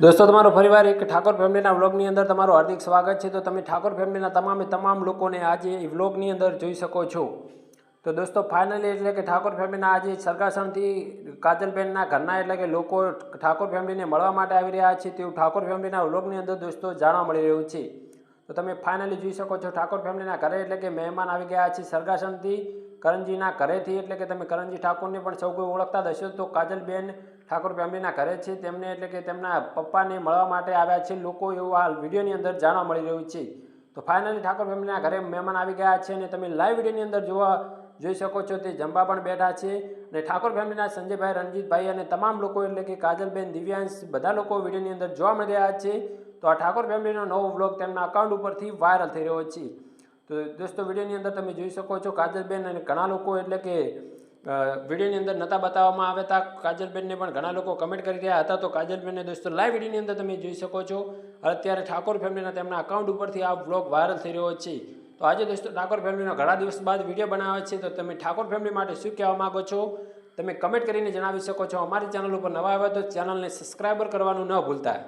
दोस्तों तमारो फरीवार एक ठाकोर फैमिलीना व्लॉगनी अंदर तमारो हार्दिक स्वागत है। तो तमे ठाकोर फैमिलीना तमाम लोकोने आज ए व्लॉगनी अंदर जोई शको छो। तो दोस्तों फाइनली एटले के ठाकोर फैमिलीना आज सरगासणथी काजलबेनना घરના એટલે કે લોકો ઠાકોર ફેમિલીને મળવા માટે આવી રહ્યા છે તેવું ઠાકોર ફેમિલીના વ્લોગની અંદર દોસ્તો જાણવા મળી રહ્યું છે। તો તમે ફાઇનલી જોઈ શકો છો ઠાકોર ફેમિલીના ઘરે એટલે કે મહેમાન આવી ગયા છે સરગાસણથી કરંજીના ઘરેથી। એટલે કે તમે કરંજી ઠાકોરને પણ સૌ કોઈ ઓળખતા જ હશો। તો કાજલબેન ઠાકોર ફેમિલીના ઘરે છે તેમને એટલે કે તેમના પપ્પાને મળવા માટે આવ્યા છે લોકો એવું આ વિડીયોની અંદર જાણવા મળી રહ્યું છે। તો ફાઇનલી ઠાકોર ફેમિલીના ઘરે મહેમાન આવી ગયા છે અને તમે લાઈવ વિડીયોની અંદર જોઈ શકો છો તે જમવા પણ બેઠા છે અને ઠાકોર ફેમિલીના સંજયભાઈ, રણજીતભાઈ અને તમામ લોકો એટલે કે કાજલબેન, દિવ્યાંશ બધા લોકો વિડીયોની અંદર જોવા મળી રહ્યા છે। તો આ ઠાકોર ફેમિલીનો નવો વ્લોગ તેમના અકાઉન્ટ ઉપરથી વાયરલ થઈ રહ્યો છે। તો દોસ્તો વિડીયોની અંદર તમે જોઈ શકો છો કાજલબેન અને ઘણા લોકો એટલે કે વિડીયોની અંદર નહોતા બતાવવામાં આવ્યા હતા। કાજલબેનને પણ ઘણા લોકો કમેન્ટ કરી રહ્યા હતા। તો કાજલબેનને દોસ્તો લાઈવ વિડીયોની અંદર તમે જોઈ શકો છો અત્યારે ઠાકોર ફેમિલીના તેમના અકાઉન્ટ ઉપરથી આ વ્લોગ વાયરલ થઈ રહ્યો છે। તો આજે દોસ્તો ઠાકોર ફેમિલીનો ઘણા દિવસ બાદ વિડીયો બનાવે છે। તો તમે ઠાકોર ફેમિલી માટે શું કહેવા માગો છો તમે કમેન્ટ કરીને જણાવી શકો છો। અમારી ચેનલ ઉપર નવા આવ્યા તો ચેનલને સબસ્ક્રાઈબર કરવાનું ન ભૂલતા।